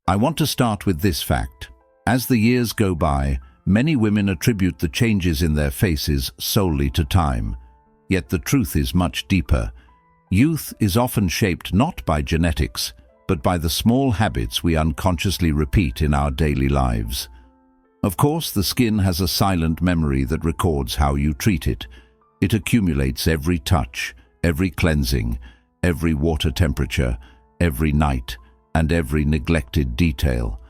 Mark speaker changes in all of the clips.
Speaker 1: I want to start with this fact. As the years go by, many women attribute the changes in their faces solely to time. Yet the truth is much deeper. Youth is often shaped not by genetics, but by the small habits we unconsciously repeat in our daily lives. Of course, the skin has a silent memory that records how you treat it. It accumulates every touch, every cleansing, every water temperature, every night, and every neglected detail.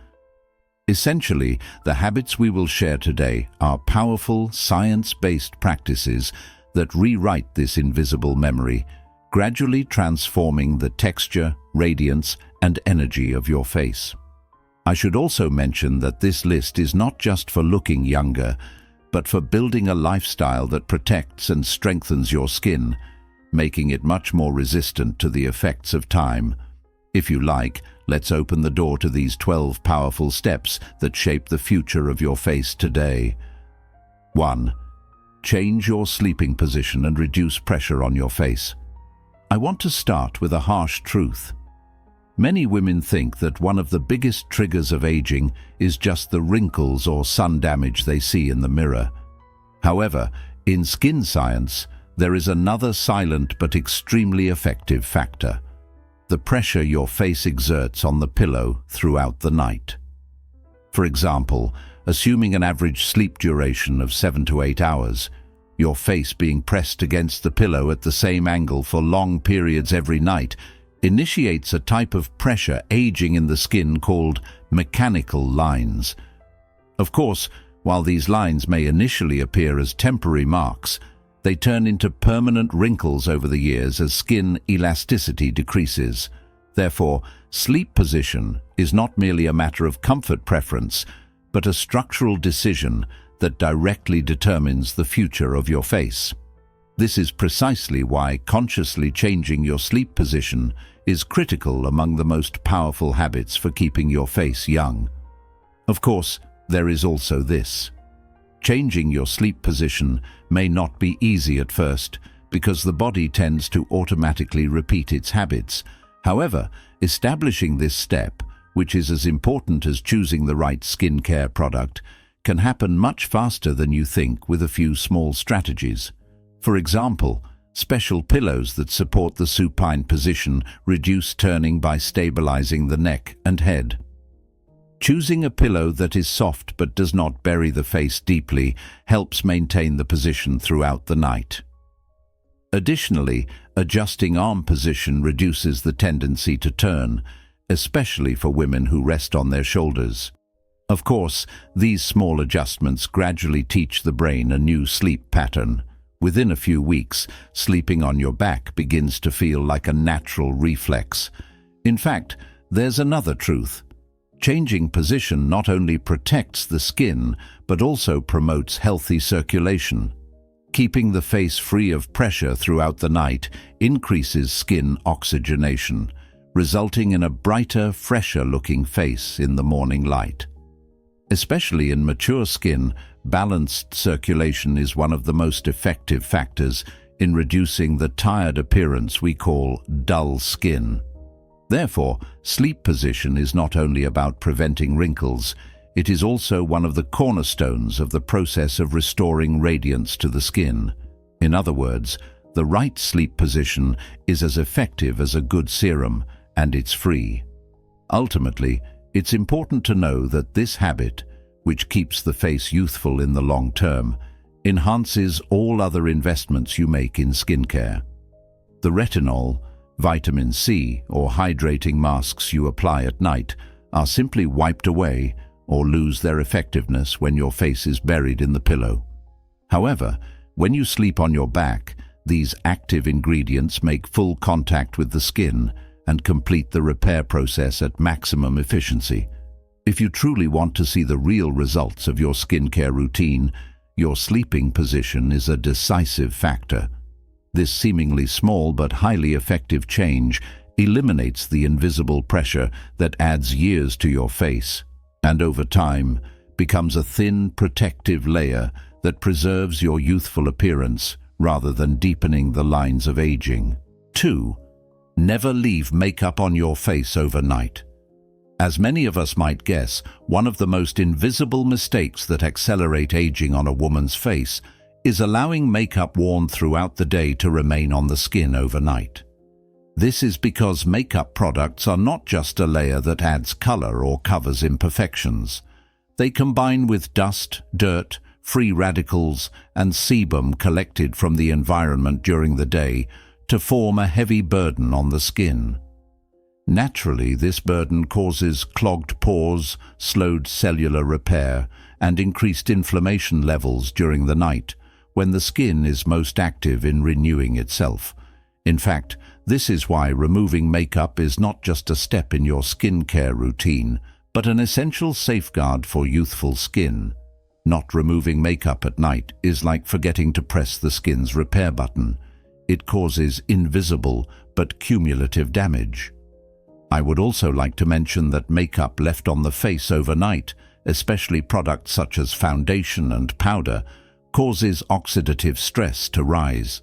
Speaker 1: Essentially, the habits we will share today are powerful, science-based practices that rewrite this invisible memory, gradually transforming the texture, radiance, and energy of your face. I should also mention that this list is not just for looking younger, but for building a lifestyle that protects and strengthens your skin, making it much more resistant to the effects of time. If you like, let's open the door to these 12 powerful steps that shape the future of your face today. 1. Change your sleeping position and reduce pressure on your face. I want to start with a harsh truth. Many women think that one of the biggest triggers of aging is just the wrinkles or sun damage they see in the mirror. However, in skin science, there is another silent but extremely effective factor: the pressure your face exerts on the pillow throughout the night. For example, assuming an average sleep duration of 7 to 8 hours, your face being pressed against the pillow at the same angle for long periods every night initiates a type of pressure aging in the skin called mechanical lines. Of course, while these lines may initially appear as temporary marks, they turn into permanent wrinkles over the years as skin elasticity decreases. Therefore, sleep position is not merely a matter of comfort preference, but a structural decision that directly determines the future of your face. This is precisely why consciously changing your sleep position is critical among the most powerful habits for keeping your face young. Of course, there is also this. Changing your sleep position may not be easy at first because the body tends to automatically repeat its habits. However, establishing this step, which is as important as choosing the right skincare product, can happen much faster than you think with a few small strategies. For example, special pillows that support the supine position reduce turning by stabilizing the neck and head. Choosing a pillow that is soft but does not bury the face deeply helps maintain the position throughout the night. Additionally, adjusting arm position reduces the tendency to turn, especially for women who rest on their shoulders. Of course, these small adjustments gradually teach the brain a new sleep pattern. Within a few weeks, sleeping on your back begins to feel like a natural reflex. In fact, there's another truth. Changing position not only protects the skin, but also promotes healthy circulation. Keeping the face free of pressure throughout the night increases skin oxygenation, resulting in a brighter, fresher-looking face in the morning light. Especially in mature skin, balanced circulation is one of the most effective factors in reducing the tired appearance we call dull skin. Therefore, sleep position is not only about preventing wrinkles, it is also one of the cornerstones of the process of restoring radiance to the skin. In other words, the right sleep position is as effective as a good serum, and it's free. Ultimately, it's important to know that this habit, which keeps the face youthful in the long term, enhances all other investments you make in skincare. The retinol, vitamin C, or hydrating masks you apply at night are simply wiped away or lose their effectiveness when your face is buried in the pillow. However, when you sleep on your back, these active ingredients make full contact with the skin and complete the repair process at maximum efficiency. If you truly want to see the real results of your skincare routine, your sleeping position is a decisive factor. This seemingly small but highly effective change eliminates the invisible pressure that adds years to your face, and over time becomes a thin, protective layer that preserves your youthful appearance rather than deepening the lines of aging. 2. Never leave makeup on your face overnight. As many of us might guess, one of the most invisible mistakes that accelerate aging on a woman's face is allowing makeup worn throughout the day to remain on the skin overnight. This is because makeup products are not just a layer that adds color or covers imperfections. They combine with dust, dirt, free radicals, and sebum collected from the environment during the day to form a heavy burden on the skin. Naturally, this burden causes clogged pores, slowed cellular repair, and increased inflammation levels during the night, when the skin is most active in renewing itself. In fact, this is why removing makeup is not just a step in your skincare routine, but an essential safeguard for youthful skin. Not removing makeup at night is like forgetting to press the skin's repair button. It causes invisible but cumulative damage. I would also like to mention that makeup left on the face overnight, especially products such as foundation and powder, causes oxidative stress to rise.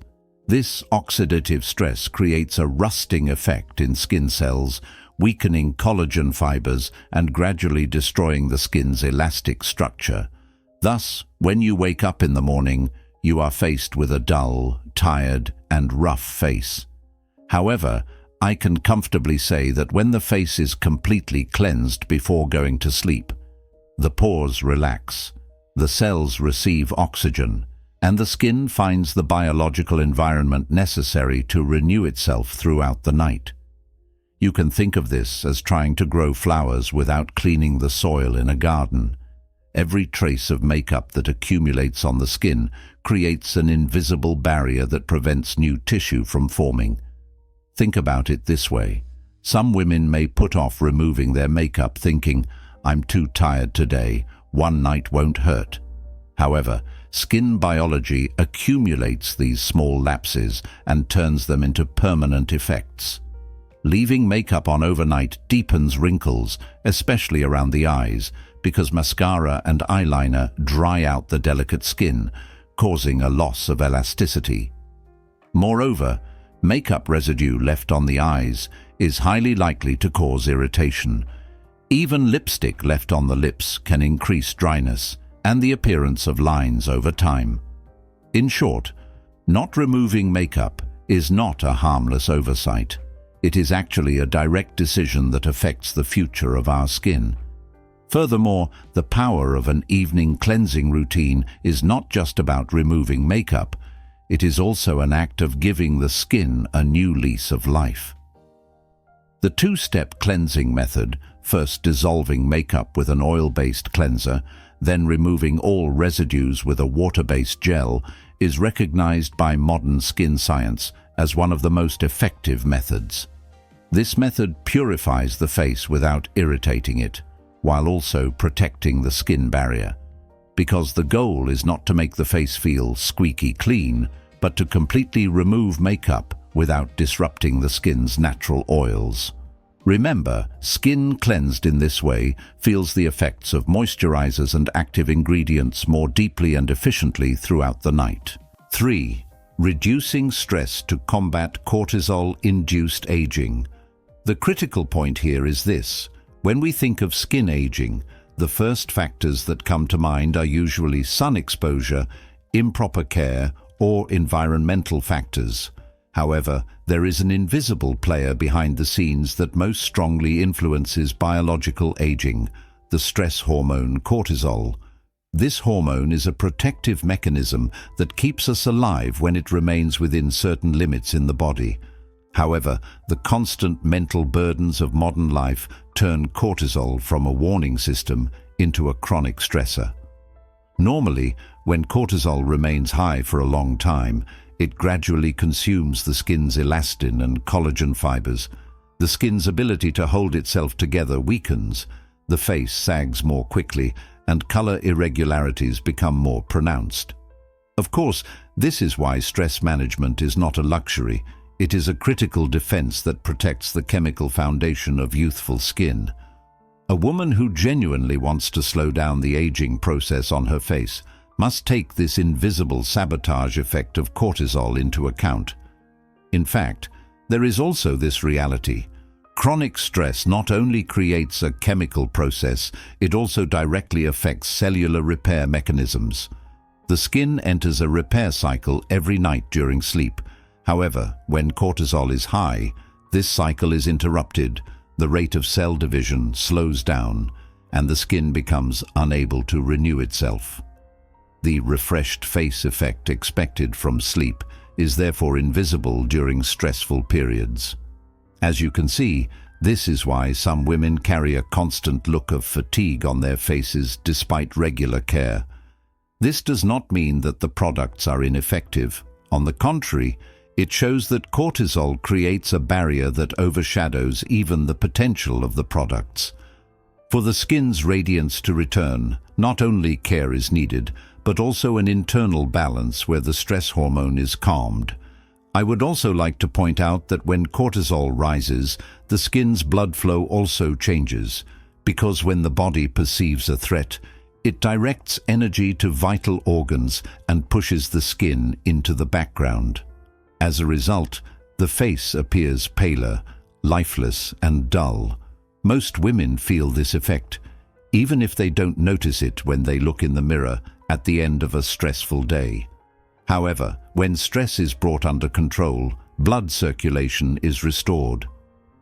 Speaker 1: This oxidative stress creates a rusting effect in skin cells, weakening collagen fibers and gradually destroying the skin's elastic structure. Thus, when you wake up in the morning, you are faced with a dull, tired, and rough face. However, I can comfortably say that when the face is completely cleansed before going to sleep, the pores relax, the cells receive oxygen, and the skin finds the biological environment necessary to renew itself throughout the night. You can think of this as trying to grow flowers without cleaning the soil in a garden. Every trace of makeup that accumulates on the skin creates an invisible barrier that prevents new tissue from forming. Think about it this way. Some women may put off removing their makeup thinking, "I'm too tired today, one night won't hurt." However, skin biology accumulates these small lapses and turns them into permanent effects. Leaving makeup on overnight deepens wrinkles, especially around the eyes, because mascara and eyeliner dry out the delicate skin, causing a loss of elasticity. Moreover, makeup residue left on the eyes is highly likely to cause irritation. Even lipstick left on the lips can increase dryness and the appearance of lines over time. In short, not removing makeup is not a harmless oversight. It is actually a direct decision that affects the future of our skin. Furthermore, the power of an evening cleansing routine is not just about removing makeup. It is also an act of giving the skin a new lease of life. The two-step cleansing method, first dissolving makeup with an oil-based cleanser, then removing all residues with a water-based gel, is recognized by modern skin science as one of the most effective methods. This method purifies the face without irritating it, while also protecting the skin barrier. Because the goal is not to make the face feel squeaky clean, but to completely remove makeup without disrupting the skin's natural oils. Remember, skin cleansed in this way feels the effects of moisturizers and active ingredients more deeply and efficiently throughout the night. 3. Reducing stress to combat cortisol-induced aging. The critical point here is this. When we think of skin aging, the first factors that come to mind are usually sun exposure, improper care, or environmental factors. However, there is an invisible player behind the scenes that most strongly influences biological aging, the stress hormone cortisol. This hormone is a protective mechanism that keeps us alive when it remains within certain limits in the body. However, the constant mental burdens of modern life turn cortisol from a warning system into a chronic stressor. Normally, when cortisol remains high for a long time, it gradually consumes the skin's elastin and collagen fibers. The skin's ability to hold itself together weakens, the face sags more quickly, and color irregularities become more pronounced. Of course, this is why stress management is not a luxury. It is a critical defense that protects the chemical foundation of youthful skin. A woman who genuinely wants to slow down the aging process on her face must take this invisible sabotage effect of cortisol into account. In fact, there is also this reality. Chronic stress not only creates a chemical process, it also directly affects cellular repair mechanisms. The skin enters a repair cycle every night during sleep. However, when cortisol is high, this cycle is interrupted, the rate of cell division slows down, and the skin becomes unable to renew itself. The refreshed face effect expected from sleep is therefore invisible during stressful periods. As you can see, this is why some women carry a constant look of fatigue on their faces despite regular care. This does not mean that the products are ineffective. On the contrary, it shows that cortisol creates a barrier that overshadows even the potential of the products. For the skin's radiance to return, not only care is needed, but also an internal balance where the stress hormone is calmed. I would also like to point out that when cortisol rises, the skin's blood flow also changes, because when the body perceives a threat, it directs energy to vital organs and pushes the skin into the background. As a result, the face appears paler, lifeless, and dull. Most women feel this effect, even if they don't notice it when they look in the mirror at the end of a stressful day. However, when stress is brought under control, blood circulation is restored.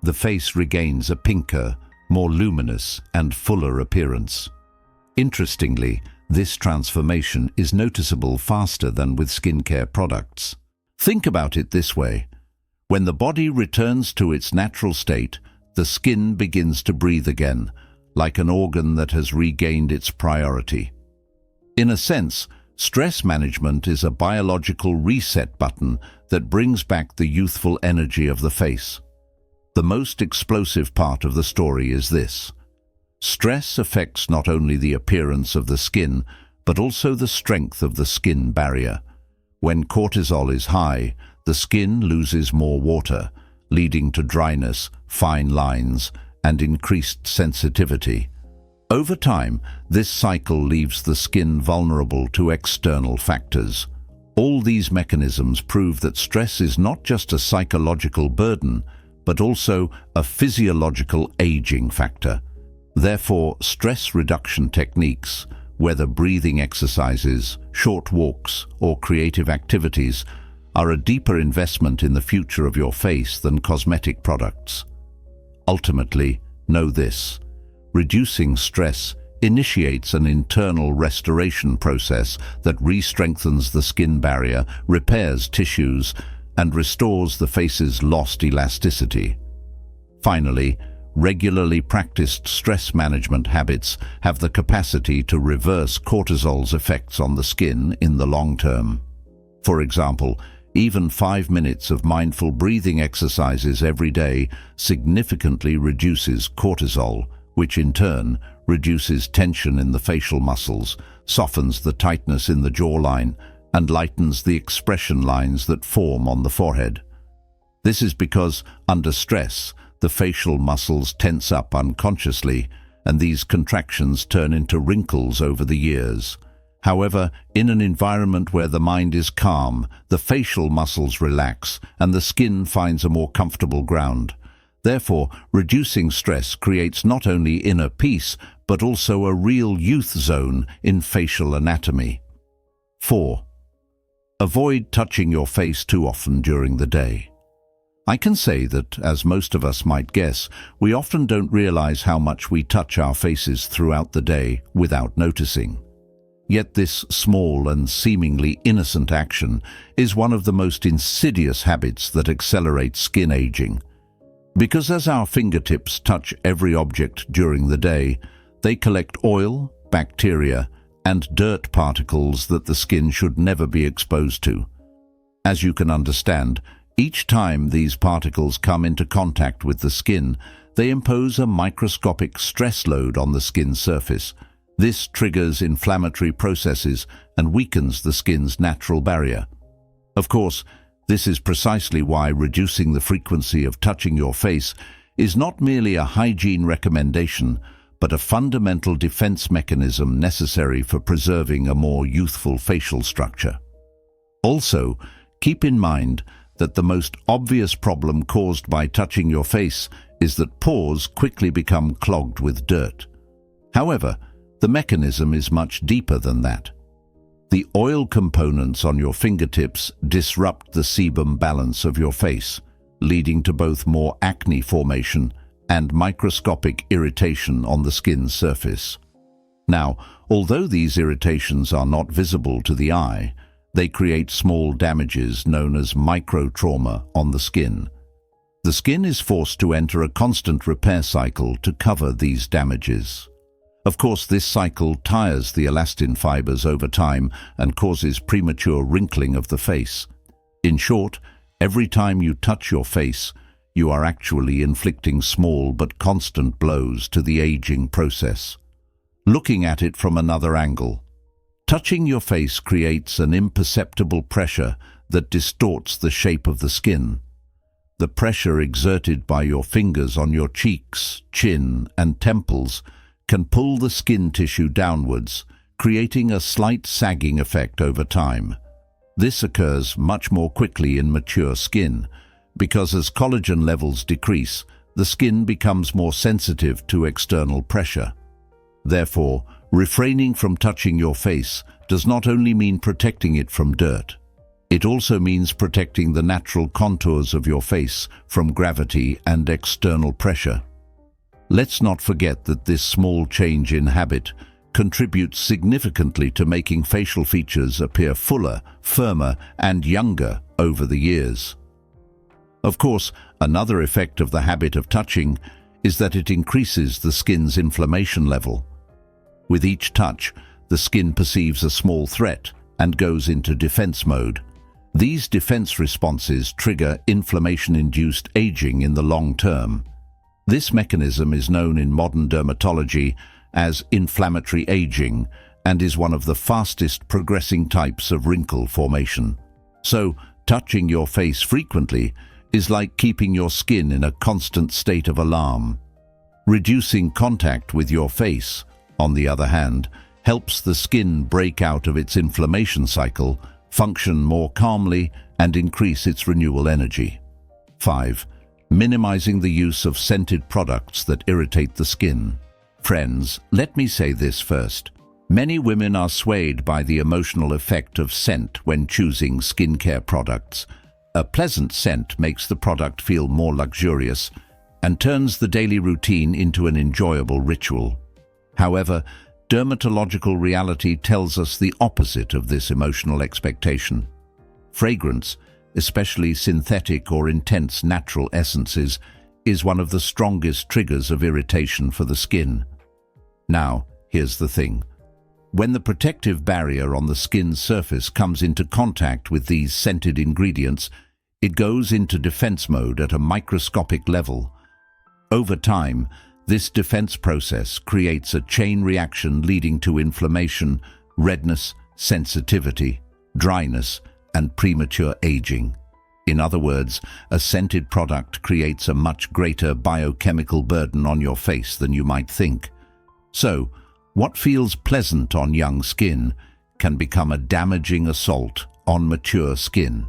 Speaker 1: The face regains a pinker, more luminous, and fuller appearance. Interestingly, this transformation is noticeable faster than with skincare products. Think about it this way. When the body returns to its natural state, the skin begins to breathe again, like an organ that has regained its priority. In a sense, stress management is a biological reset button that brings back the youthful energy of the face. The most explosive part of the story is this. Stress affects not only the appearance of the skin, but also the strength of the skin barrier. When cortisol is high, the skin loses more water, leading to dryness, fine lines, and increased sensitivity. Over time, this cycle leaves the skin vulnerable to external factors. All these mechanisms prove that stress is not just a psychological burden, but also a physiological aging factor. Therefore, stress reduction techniques, whether breathing exercises, short walks, or creative activities, are a deeper investment in the future of your face than cosmetic products. Ultimately, know this. Reducing stress initiates an internal restoration process that re-strengthens the skin barrier, repairs tissues, and restores the face's lost elasticity. Finally, regularly practiced stress management habits have the capacity to reverse cortisol's effects on the skin in the long term. For example, even 5 minutes of mindful breathing exercises every day significantly reduces cortisol, which in turn reduces tension in the facial muscles, softens the tightness in the jawline, and lightens the expression lines that form on the forehead. This is because, under stress, the facial muscles tense up unconsciously, and these contractions turn into wrinkles over the years. However, in an environment where the mind is calm, the facial muscles relax, and the skin finds a more comfortable ground. Therefore, reducing stress creates not only inner peace, but also a real youth zone in facial anatomy. 4. Avoid touching your face too often during the day. I can say that, as most of us might guess, we often don't realize how much we touch our faces throughout the day without noticing. Yet this small and seemingly innocent action is one of the most insidious habits that accelerate skin aging. Because as our fingertips touch every object during the day, they collect oil, bacteria, and dirt particles that the skin should never be exposed to. As you can understand, each time these particles come into contact with the skin, they impose a microscopic stress load on the skin surface. This triggers inflammatory processes and weakens the skin's natural barrier. Of course, this is precisely why reducing the frequency of touching your face is not merely a hygiene recommendation, but a fundamental defense mechanism necessary for preserving a more youthful facial structure. Also, keep in mind that the most obvious problem caused by touching your face is that pores quickly become clogged with dirt. However, the mechanism is much deeper than that. The oil components on your fingertips disrupt the sebum balance of your face, leading to both more acne formation and microscopic irritation on the skin's surface. Now, although these irritations are not visible to the eye, they create small damages known as microtrauma on the skin. The skin is forced to enter a constant repair cycle to cover these damages. Of course, this cycle tires the elastin fibers over time and causes premature wrinkling of the face. In short, every time you touch your face, you are actually inflicting small but constant blows to the aging process. Looking at it from another angle, touching your face creates an imperceptible pressure that distorts the shape of the skin. The pressure exerted by your fingers on your cheeks, chin, and temples can pull the skin tissue downwards, creating a slight sagging effect over time. This occurs much more quickly in mature skin, because as collagen levels decrease, the skin becomes more sensitive to external pressure. Therefore, refraining from touching your face does not only mean protecting it from dirt. It also means protecting the natural contours of your face from gravity and external pressure. Let's not forget that this small change in habit contributes significantly to making facial features appear fuller, firmer, and younger over the years. Of course, another effect of the habit of touching is that it increases the skin's inflammation level. With each touch, the skin perceives a small threat and goes into defense mode. These defense responses trigger inflammation-induced aging in the long term. This mechanism is known in modern dermatology as inflammatory aging and is one of the fastest progressing types of wrinkle formation. So, touching your face frequently is like keeping your skin in a constant state of alarm. Reducing contact with your face, on the other hand, helps the skin break out of its inflammation cycle, function more calmly, and increase its renewal energy. 5. Minimizing the use of scented products that irritate the skin. Friends, let me say this first. Many women are swayed by the emotional effect of scent when choosing skincare products. A pleasant scent makes the product feel more luxurious and turns the daily routine into an enjoyable ritual. However, dermatological reality tells us the opposite of this emotional expectation. Fragrance, especially synthetic or intense natural essences, is one of the strongest triggers of irritation for the skin. Now, here's the thing. When the protective barrier on the skin's surface comes into contact with these scented ingredients, it goes into defense mode at a microscopic level. Over time, this defense process creates a chain reaction leading to inflammation, redness, sensitivity, dryness, and premature aging. In other words, a scented product creates a much greater biochemical burden on your face than you might think. So, what feels pleasant on young skin can become a damaging assault on mature skin.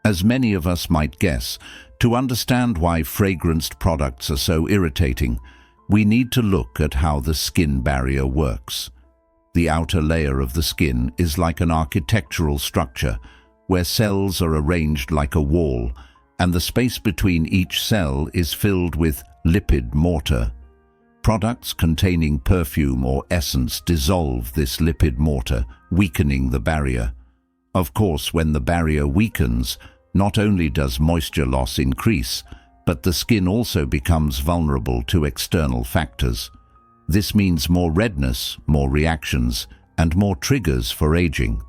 Speaker 1: As many of us might guess, to understand why fragranced products are so irritating, we need to look at how the skin barrier works. The outer layer of the skin is like an architectural structure where cells are arranged like a wall, and the space between each cell is filled with lipid mortar. Products containing perfume or essence dissolve this lipid mortar, weakening the barrier. Of course, when the barrier weakens, not only does moisture loss increase, but the skin also becomes vulnerable to external factors. This means more redness, more reactions, and more triggers for aging.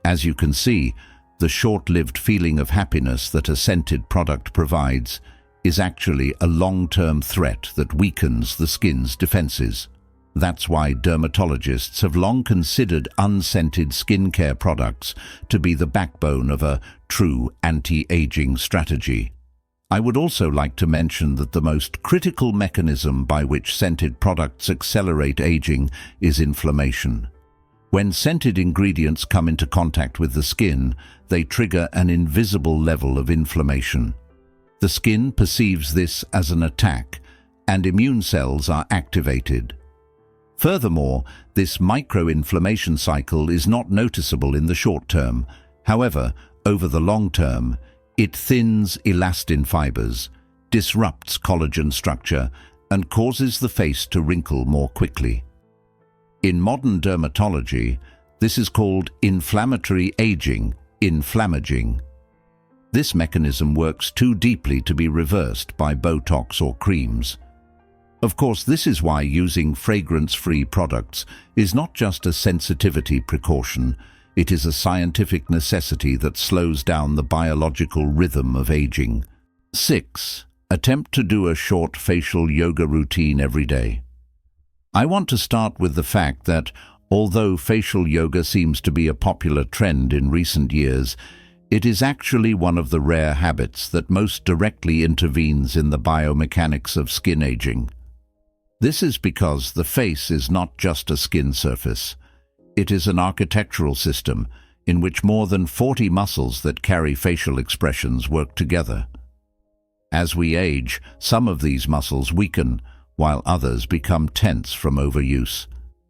Speaker 1: As you can see, the short-lived feeling of happiness that a scented product provides is actually a long-term threat that weakens the skin's defenses. That's why dermatologists have long considered unscented skincare products to be the backbone of a true anti-aging strategy. I would also like to mention that the most critical mechanism by which scented products accelerate aging is inflammation. When scented ingredients come into contact with the skin, they trigger an invisible level of inflammation. The skin perceives this as an attack, and immune cells are activated. Furthermore, this micro-inflammation cycle is not noticeable in the short term. However, over the long term, it thins elastin fibers, disrupts collagen structure, and causes the face to wrinkle more quickly. In modern dermatology, this is called inflammatory aging, inflammaging. This mechanism works too deeply to be reversed by Botox or creams. Of course, this is why using fragrance-free products is not just a sensitivity precaution, it is a scientific necessity that slows down the biological rhythm of aging. 6. Attempt to do a short facial yoga routine every day. I want to start with the fact that, although facial yoga seems to be a popular trend in recent years, it is actually one of the rare habits that most directly intervenes in the biomechanics of skin aging. This is because the face is not just a skin surface. It is an architectural system in which more than 40 muscles that carry facial expressions work together. As we age, some of these muscles weaken, while others become tense from overuse.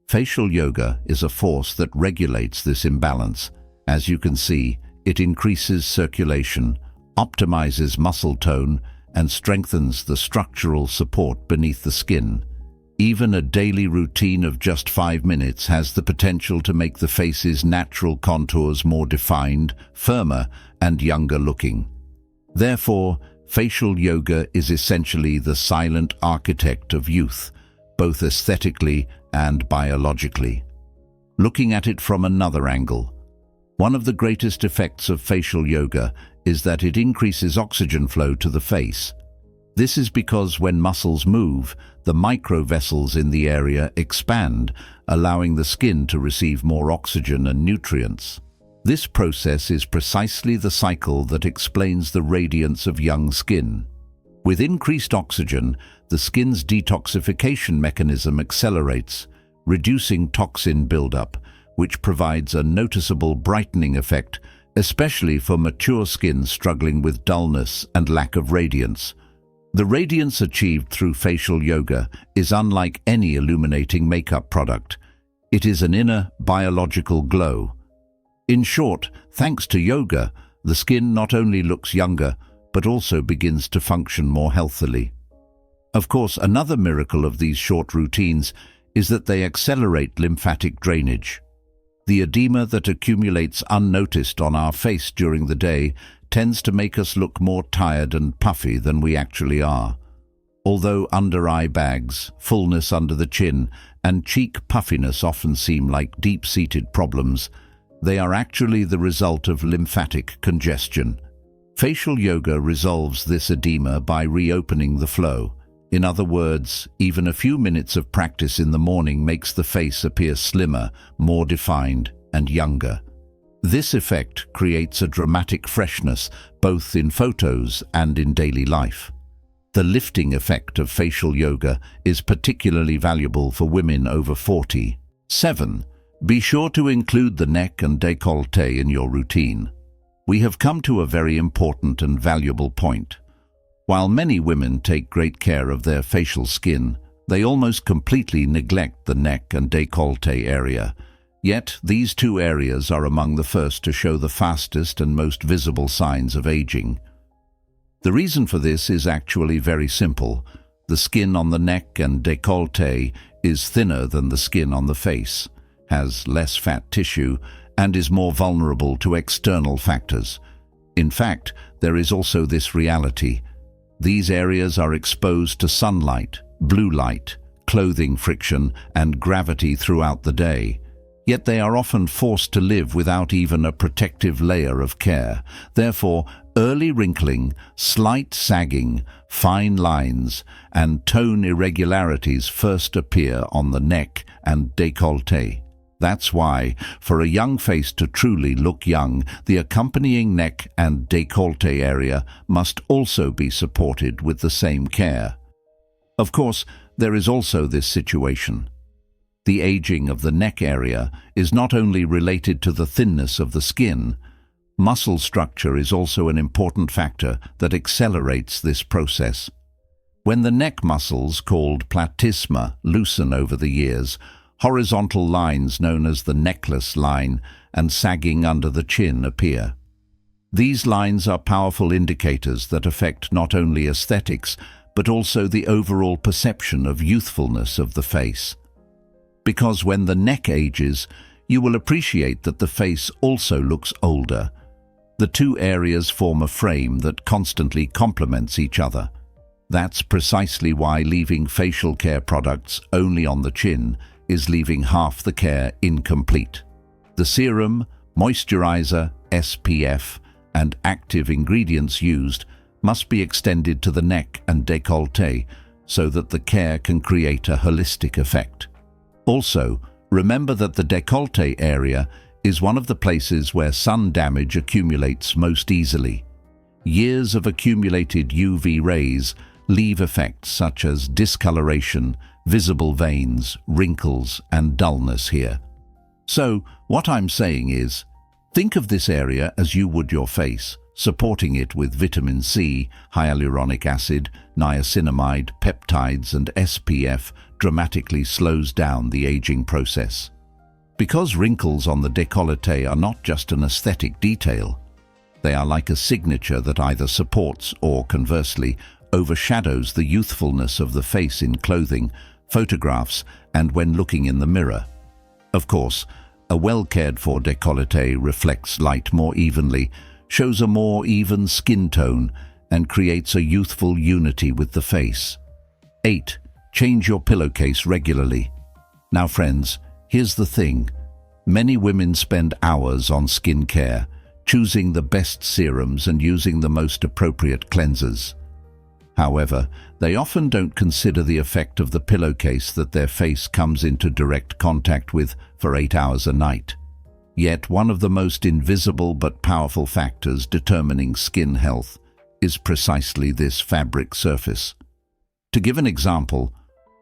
Speaker 1: Facial yoga is a force that regulates this imbalance. As you can see, it increases circulation, optimizes muscle tone, and strengthens the structural support beneath the skin. Even a daily routine of just 5 minutes has the potential to make the face's natural contours more defined, firmer, and younger looking. Therefore, facial yoga is essentially the silent architect of youth, both aesthetically and biologically. Looking at it from another angle, one of the greatest effects of facial yoga is that it increases oxygen flow to the face. This is because when muscles move, the microvessels in the area expand, allowing the skin to receive more oxygen and nutrients. This process is precisely the cycle that explains the radiance of young skin. With increased oxygen, the skin's detoxification mechanism accelerates, reducing toxin buildup, which provides a noticeable brightening effect, especially for mature skin struggling with dullness and lack of radiance. The radiance achieved through facial yoga is unlike any illuminating makeup product. It is an inner biological glow. In short, thanks to yoga, the skin not only looks younger, but also begins to function more healthily. Of course, another miracle of these short routines is that they accelerate lymphatic drainage. The edema that accumulates unnoticed on our face during the day tends to make us look more tired and puffy than we actually are. Although under-eye bags, fullness under the chin, and cheek puffiness often seem like deep-seated problems, they are actually the result of lymphatic congestion. Facial yoga resolves this edema by reopening the flow. In other words, even a few minutes of practice in the morning makes the face appear slimmer, more defined, and younger. This effect creates a dramatic freshness both in photos and in daily life. The lifting effect of facial yoga is particularly valuable for women over 40. 7. Be sure to include the neck and décolleté in your routine. We have come to a very important and valuable point. While many women take great care of their facial skin, they almost completely neglect the neck and décolleté area. Yet, these two areas are among the first to show the fastest and most visible signs of aging. The reason for this is actually very simple. The skin on the neck and décolleté is thinner than the skin on the face, has less fat tissue, and is more vulnerable to external factors. In fact, there is also this reality. These areas are exposed to sunlight, blue light, clothing friction, and gravity throughout the day. Yet they are often forced to live without even a protective layer of care. Therefore, early wrinkling, slight sagging, fine lines, and tone irregularities first appear on the neck and décolleté. That's why, for a young face to truly look young, the accompanying neck and décolleté area must also be supported with the same care. Of course, there is also this situation. The aging of the neck area is not only related to the thinness of the skin. Muscle structure is also an important factor that accelerates this process. When the neck muscles, called platysma, loosen over the years, horizontal lines known as the necklace line and sagging under the chin appear. These lines are powerful indicators that affect not only aesthetics, but also the overall perception of youthfulness of the face. Because when the neck ages, you will appreciate that the face also looks older. The two areas form a frame that constantly complements each other. That's precisely why leaving facial care products only on the chin is leaving half the care incomplete. The serum, moisturizer, SPF, and active ingredients used must be extended to the neck and décolleté so that the care can create a holistic effect. Also, remember that the décolleté area is one of the places where sun damage accumulates most easily. Years of accumulated UV rays leave effects such as discoloration, visible veins, wrinkles, and dullness here. So, what I'm saying is, think of this area as you would your face, supporting it with vitamin C, hyaluronic acid, niacinamide, peptides, and SPF dramatically slows down the aging process. Because wrinkles on the décolleté are not just an aesthetic detail, they are like a signature that either supports or, conversely, overshadows the youthfulness of the face in clothing, photographs, and when looking in the mirror. Of course, a well-cared-for décolleté reflects light more evenly, shows a more even skin tone, and creates a youthful unity with the face. 8. Change your pillowcase regularly. Now friends, here's the thing. Many women spend hours on skin care, choosing the best serums and using the most appropriate cleansers. However, they often don't consider the effect of the pillowcase that their face comes into direct contact with for 8 hours a night. Yet one of the most invisible but powerful factors determining skin health is precisely this fabric surface. To give an example,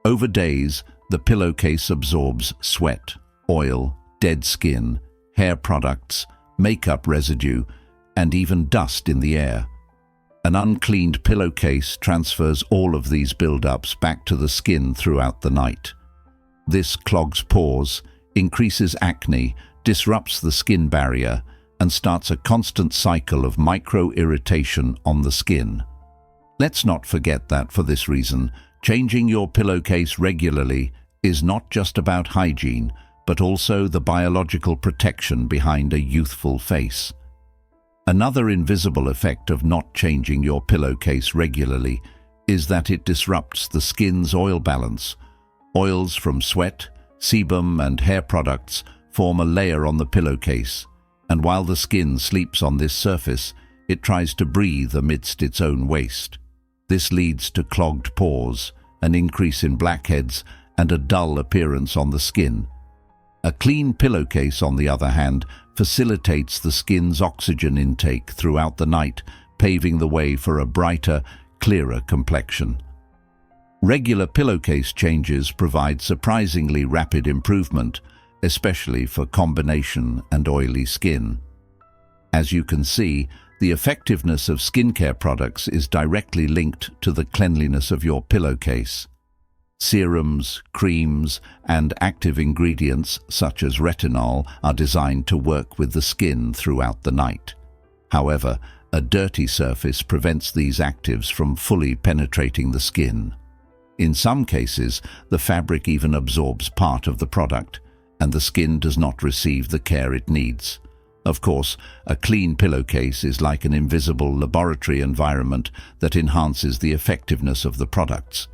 Speaker 1: over days, the pillowcase absorbs sweat, oil, dead skin, hair products, makeup residue, and even dust in the air. An uncleaned pillowcase transfers all of these buildups back to the skin throughout the night. This clogs pores, increases acne, disrupts the skin barrier, and starts a constant cycle of micro-irritation on the skin. Let's not forget that for this reason, changing your pillowcase regularly is not just about hygiene, but also the biological protection behind a youthful face. Another invisible effect of not changing your pillowcase regularly is that it disrupts the skin's oil balance. Oils from sweat, sebum, and hair products form a layer on the pillowcase, and while the skin sleeps on this surface, it tries to breathe amidst its own waste. This leads to clogged pores, an increase in blackheads, and a dull appearance on the skin. A clean pillowcase, on the other hand, facilitates the skin's oxygen intake throughout the night, paving the way for a brighter, clearer complexion. Regular pillowcase changes provide surprisingly rapid improvement, especially for combination and oily skin. As you can see, the effectiveness of skincare products is directly linked to the cleanliness of your pillowcase. Serums, creams, and active ingredients such as retinol are designed to work with the skin throughout the night. However, a dirty surface prevents these actives from fully penetrating the skin. In some cases, the fabric even absorbs part of the product, and the skin does not receive the care it needs. Of course, a clean pillowcase is like an invisible laboratory environment that enhances the effectiveness of the products.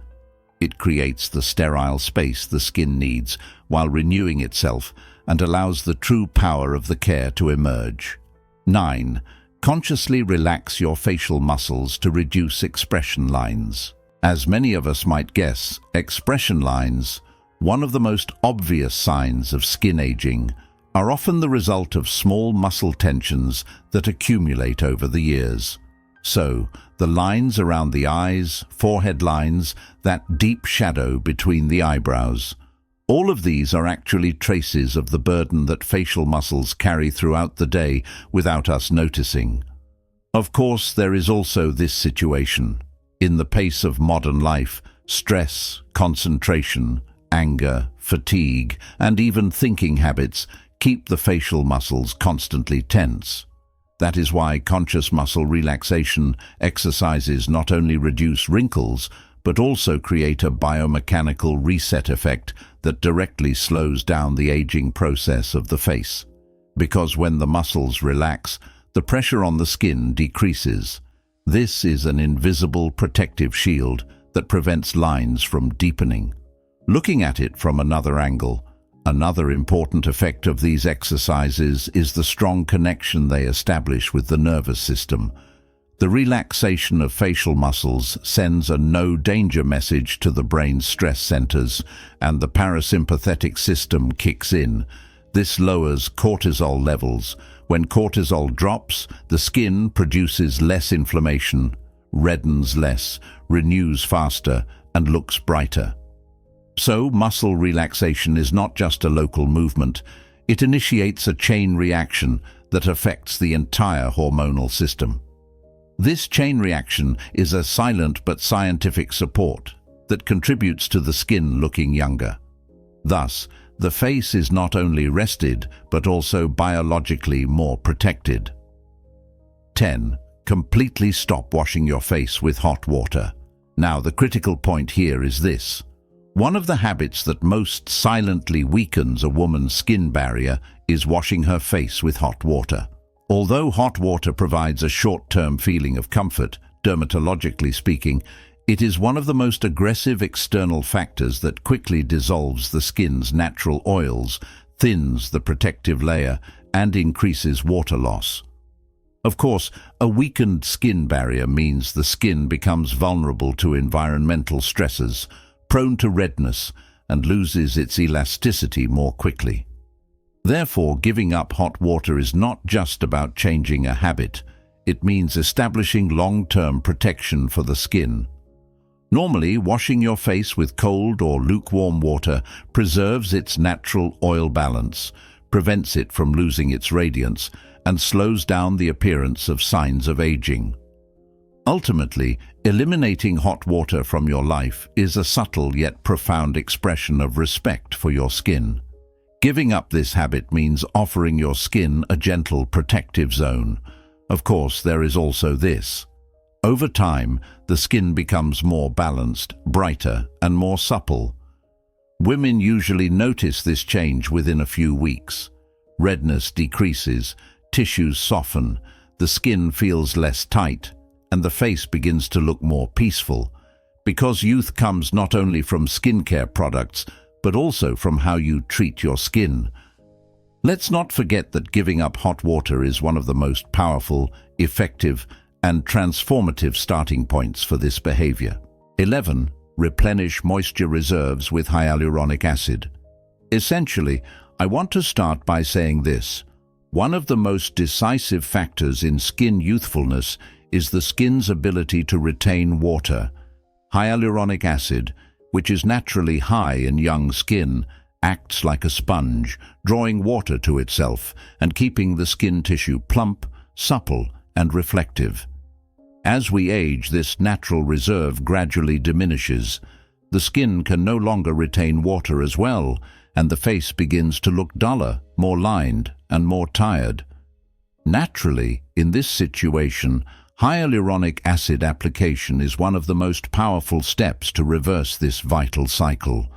Speaker 1: It creates the sterile space the skin needs while renewing itself and allows the true power of the care to emerge. 9. Consciously relax your facial muscles to reduce expression lines. As many of us might guess, expression lines, one of the most obvious signs of skin aging, are often the result of small muscle tensions that accumulate over the years. So, the lines around the eyes, forehead lines, that deep shadow between the eyebrows, All of these are actually traces of the burden that facial muscles carry throughout the day without us noticing. Of course, there is also this situation. In the pace of modern life, stress, concentration, anger, fatigue, and even thinking habits keep the facial muscles constantly tense. That is why conscious muscle relaxation exercises not only reduce wrinkles, but also create a biomechanical reset effect that directly slows down the aging process of the face. Because when the muscles relax, the pressure on the skin decreases. This is an invisible protective shield that prevents lines from deepening. Looking at it from another angle, another important effect of these exercises is the strong connection they establish with the nervous system. The relaxation of facial muscles sends a no-danger message to the brain's stress centers, and the parasympathetic system kicks in. This lowers cortisol levels. When cortisol drops, the skin produces less inflammation, reddens less, renews faster, and looks brighter. So, muscle relaxation is not just a local movement. It initiates a chain reaction that affects the entire hormonal system. This chain reaction is a silent but scientific support that contributes to the skin looking younger. Thus, the face is not only rested, but also biologically more protected. 10. Completely stop washing your face with hot water. Now, the critical point here is this. One of the habits that most silently weakens a woman's skin barrier is washing her face with hot water. Although hot water provides a short-term feeling of comfort, dermatologically speaking, it is one of the most aggressive external factors that quickly dissolves the skin's natural oils, thins the protective layer, and increases water loss. Of course, a weakened skin barrier means the skin becomes vulnerable to environmental stresses, prone to redness, and loses its elasticity more quickly. Therefore, giving up hot water is not just about changing a habit. It means establishing long-term protection for the skin. Normally, washing your face with cold or lukewarm water preserves its natural oil balance, prevents it from losing its radiance, and slows down the appearance of signs of aging. Ultimately, eliminating hot water from your life is a subtle yet profound expression of respect for your skin. Giving up this habit means offering your skin a gentle protective zone. Of course, there is also this. Over time, the skin becomes more balanced, brighter, and more supple. Women usually notice this change within a few weeks. Redness decreases, tissues soften, the skin feels less tight, and the face begins to look more peaceful. Because youth comes not only from skincare products, but also from how you treat your skin. Let's not forget that giving up hot water is one of the most powerful, effective, and transformative starting points for this behavior. 11. Replenish moisture reserves with hyaluronic acid. Essentially, I want to start by saying this. One of the most decisive factors in skin youthfulness is the skin's ability to retain water. Hyaluronic acid, which is naturally high in young skin, acts like a sponge, drawing water to itself and keeping the skin tissue plump, supple, and reflective. As we age, this natural reserve gradually diminishes. The skin can no longer retain water as well, and the face begins to look duller, more lined, and more tired. Naturally, in this situation, hyaluronic acid application is one of the most powerful steps to reverse this vital cycle.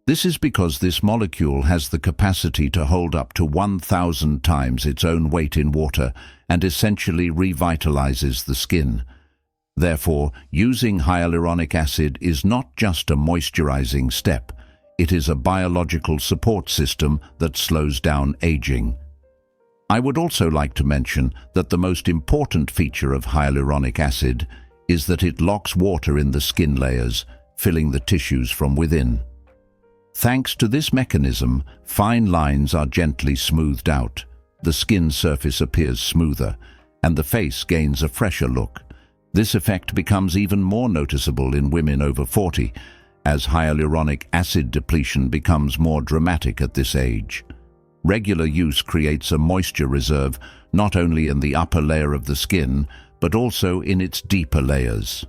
Speaker 1: This is because this molecule has the capacity to hold up to 1,000 times its own weight in water and essentially revitalizes the skin. Therefore, using hyaluronic acid is not just a moisturizing step, it is a biological support system that slows down aging. I would also like to mention that the most important feature of hyaluronic acid is that it locks water in the skin layers, filling the tissues from within. Thanks to this mechanism, fine lines are gently smoothed out, the skin surface appears smoother, and the face gains a fresher look. This effect becomes even more noticeable in women over 40, as hyaluronic acid depletion becomes more dramatic at this age. Regular use creates a moisture reserve not only in the upper layer of the skin, but also in its deeper layers.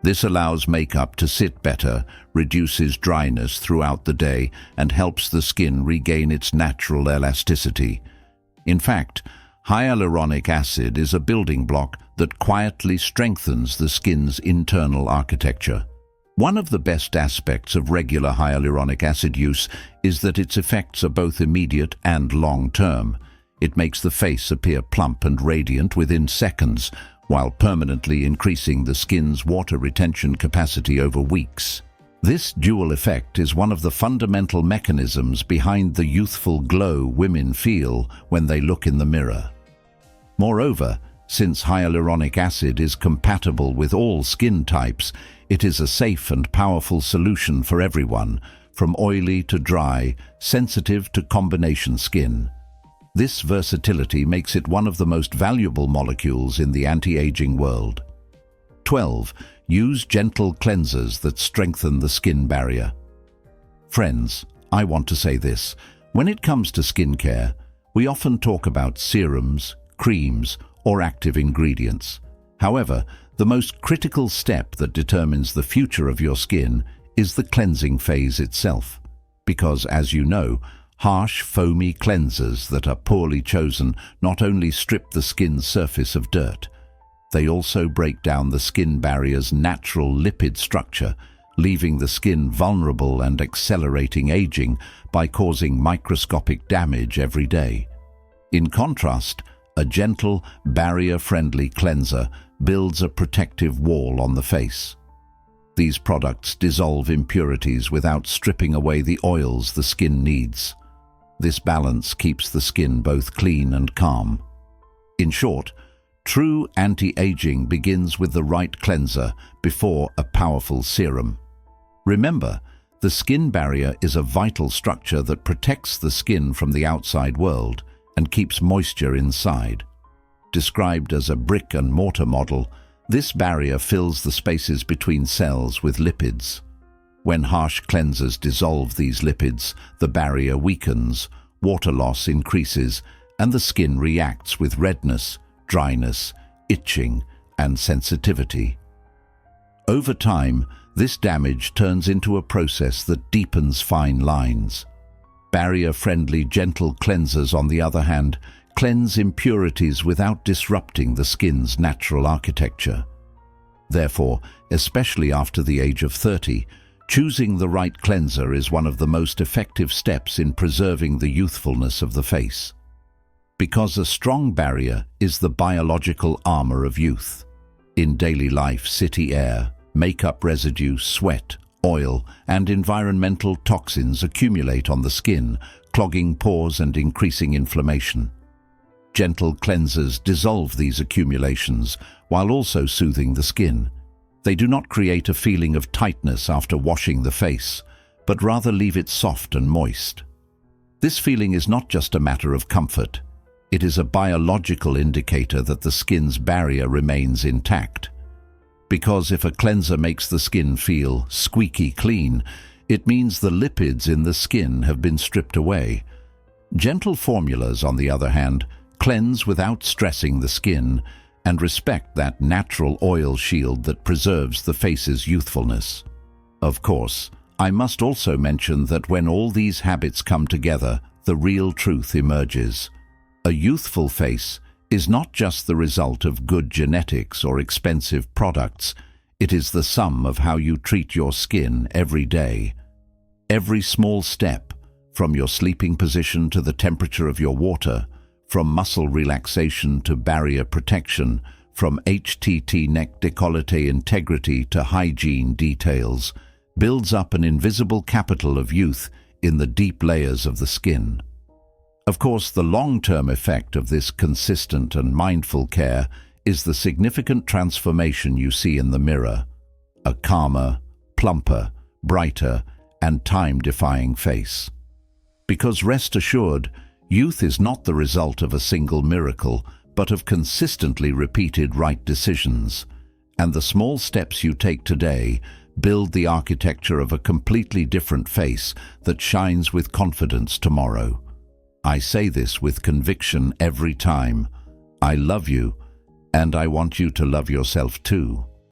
Speaker 1: This allows makeup to sit better, reduces dryness throughout the day, and helps the skin regain its natural elasticity. In fact, hyaluronic acid is a building block that quietly strengthens the skin's internal architecture. One of the best aspects of regular hyaluronic acid use is that its effects are both immediate and long-term. It makes the face appear plump and radiant within seconds, while permanently increasing the skin's water retention capacity over weeks. This dual effect is one of the fundamental mechanisms behind the youthful glow women feel when they look in the mirror. Moreover, since hyaluronic acid is compatible with all skin types, it is a safe and powerful solution for everyone, from oily to dry, sensitive to combination skin. This versatility makes it one of the most valuable molecules in the anti-aging world. 12. Use gentle cleansers that strengthen the skin barrier. Friends, I want to say this. When it comes to skincare, we often talk about serums, creams, or active ingredients. However, the most critical step that determines the future of your skin is the cleansing phase itself. Because, as you know, harsh, foamy cleansers that are poorly chosen not only strip the skin's surface of dirt, they also break down the skin barrier's natural lipid structure, leaving the skin vulnerable and accelerating aging by causing microscopic damage every day. In contrast, a gentle, barrier-friendly cleanser builds a protective wall on the face. These products dissolve impurities without stripping away the oils the skin needs. This balance keeps the skin both clean and calm. In short, true anti-aging begins with the right cleanser before a powerful serum. Remember, the skin barrier is a vital structure that protects the skin from the outside world and keeps moisture inside. Described as a brick and mortar model, this barrier fills the spaces between cells with lipids. When harsh cleansers dissolve these lipids, the barrier weakens, water loss increases, and the skin reacts with redness, dryness, itching, and sensitivity. Over time, this damage turns into a process that deepens fine lines. Barrier-friendly gentle cleansers, on the other hand, cleanse impurities without disrupting the skin's natural architecture. Therefore, especially after the age of 30, choosing the right cleanser is one of the most effective steps in preserving the youthfulness of the face. Because a strong barrier is the biological armor of youth. In daily life, city air, makeup residue, sweat, oil, and environmental toxins accumulate on the skin, clogging pores and increasing inflammation. Gentle cleansers dissolve these accumulations while also soothing the skin. They do not create a feeling of tightness after washing the face, but rather leave it soft and moist. This feeling is not just a matter of comfort. It is a biological indicator that the skin's barrier remains intact. Because if a cleanser makes the skin feel squeaky clean, it means the lipids in the skin have been stripped away. Gentle formulas, on the other hand, cleanse without stressing the skin and respect that natural oil shield that preserves the face's youthfulness. Of course, I must also mention that when all these habits come together, the real truth emerges. A youthful face is not just the result of good genetics or expensive products. It is the sum of how you treat your skin every day. Every small step, from your sleeping position to the temperature of your water, from muscle relaxation to barrier protection, from HTT neck decollete integrity to hygiene details, builds up an invisible capital of youth in the deep layers of the skin. Of course, the long-term effect of this consistent and mindful care is the significant transformation you see in the mirror: a calmer, plumper, brighter, and time-defying face. Because rest assured, youth is not the result of a single miracle, but of consistently repeated right decisions. And the small steps you take today build the architecture of a completely different face that shines with confidence tomorrow. I say this with conviction every time. I love you, and I want you to love yourself too.